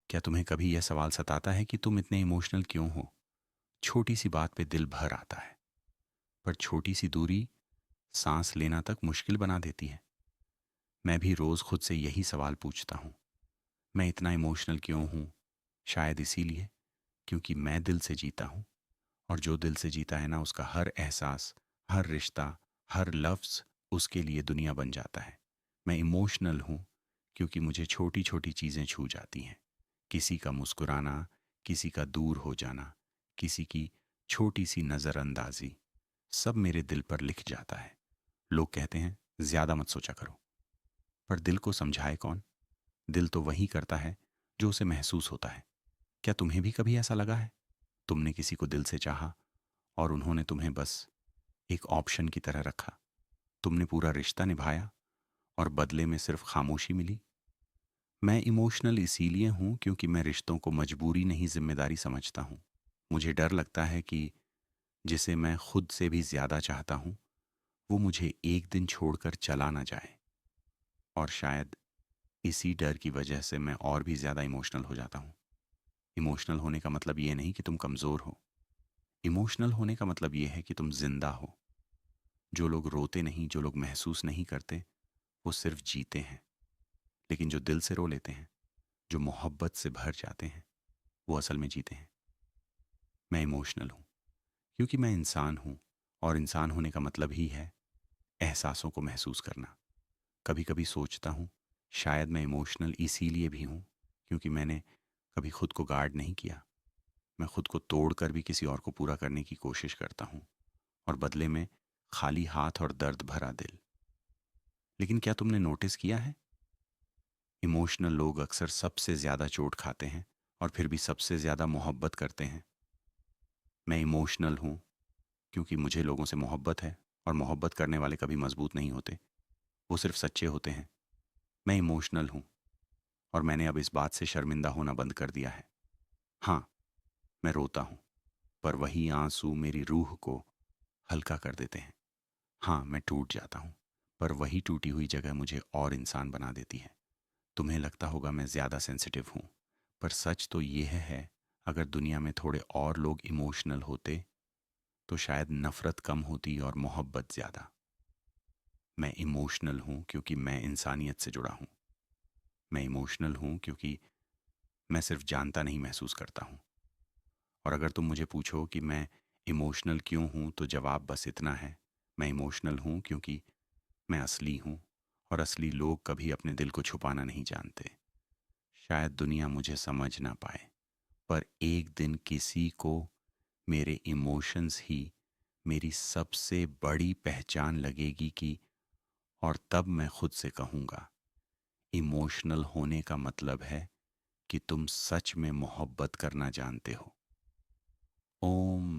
क्या तुम्हें कभी यह सवाल सताता है कि तुम इतने इमोशनल क्यों हो? छोटी सी बात पे दिल भर आता है, पर छोटी सी दूरी सांस लेना तक मुश्किल बना देती है। मैं भी रोज खुद से यही सवाल पूछता हूँ, मैं इतना इमोशनल क्यों हूँ? शायद इसीलिए क्योंकि मैं दिल से जीता हूँ, और जो दिल से जीता है ना, उसका हर एहसास, हर रिश्ता, हर लफ्ज उसके लिए दुनिया बन जाता है। मैं इमोशनल हूँ क्योंकि मुझे छोटी छोटी चीज़ें छू जाती हैं। किसी का मुस्कुराना, किसी का दूर हो जाना, किसी की छोटी सी नज़रअंदाजी, सब मेरे दिल पर लिख जाता है। लोग कहते हैं ज्यादा मत सोचा करो, पर दिल को समझाए कौन? दिल तो वही करता है जो उसे महसूस होता है। क्या तुम्हें भी कभी ऐसा लगा है, तुमने किसी को दिल से चाहा और उन्होंने तुम्हें बस एक ऑप्शन की तरह रखा? तुमने पूरा रिश्ता निभाया और बदले में सिर्फ खामोशी मिली। मैं इमोशनल इसीलिए हूं क्योंकि मैं रिश्तों को मजबूरी नहीं, जिम्मेदारी समझता हूं। मुझे डर लगता है कि जिसे मैं खुद से भी ज्यादा चाहता हूं, वो मुझे एक दिन छोड़कर चला ना जाए। और शायद इसी डर की वजह से मैं और भी ज्यादा इमोशनल हो जाता हूं। इमोशनल होने का मतलब ये नहीं कि तुम कमजोर हो। इमोशनल होने का मतलब ये है कि तुम जिंदा हो। जो लोग रोते नहीं, जो लोग महसूस नहीं करते, वो सिर्फ जीते हैं। लेकिन जो दिल से रो लेते हैं, जो मोहब्बत से भर जाते हैं, वो असल में जीते हैं। मैं इमोशनल हूं क्योंकि मैं इंसान हूं, और इंसान होने का मतलब ही है एहसासों को महसूस करना। कभी कभी सोचता हूं, शायद मैं इमोशनल इसीलिए भी हूं क्योंकि मैंने कभी खुद को गार्ड नहीं किया। मैं खुद को तोड़कर भी किसी और को पूरा करने की कोशिश करता हूं, और बदले में खाली हाथ और दर्द भरा दिल। लेकिन क्या तुमने नोटिस किया है, इमोशनल लोग अक्सर सबसे ज्यादा चोट खाते हैं और फिर भी सबसे ज्यादा मोहब्बत करते हैं। मैं इमोशनल हूं क्योंकि मुझे लोगों से मोहब्बत है, और मोहब्बत करने वाले कभी मजबूत नहीं होते, वो सिर्फ सच्चे होते हैं। मैं इमोशनल हूं, और मैंने अब इस बात से शर्मिंदा होना बंद कर दिया है। हाँ, मैं रोता हूं, पर वही आंसू मेरी रूह को हल्का कर देते हैं। हाँ, मैं टूट जाता हूं, पर वही टूटी हुई जगह मुझे और इंसान बना देती है। तुम्हें लगता होगा मैं ज्यादा सेंसिटिव हूं, पर सच तो यह है, अगर दुनिया में थोड़े और लोग इमोशनल होते, तो शायद नफरत कम होती और मोहब्बत ज्यादा। मैं इमोशनल हूं क्योंकि मैं इंसानियत से जुड़ा हूं। मैं इमोशनल हूं क्योंकि मैं सिर्फ जानता नहीं, महसूस करता हूं। और अगर तुम मुझे पूछो कि मैं इमोशनल क्यों हूं, तो जवाब बस इतना है, मैं इमोशनल हूं क्योंकि मैं असली हूं, और असली लोग कभी अपने दिल को छुपाना नहीं जानते। शायद दुनिया मुझे समझ ना पाए, पर एक दिन किसी को मेरे इमोशंस ही मेरी सबसे बड़ी पहचान लगेगी कि, और तब मैं खुद से कहूँगा, इमोशनल होने का मतलब है कि तुम सच में मोहब्बत करना जानते हो। ओम।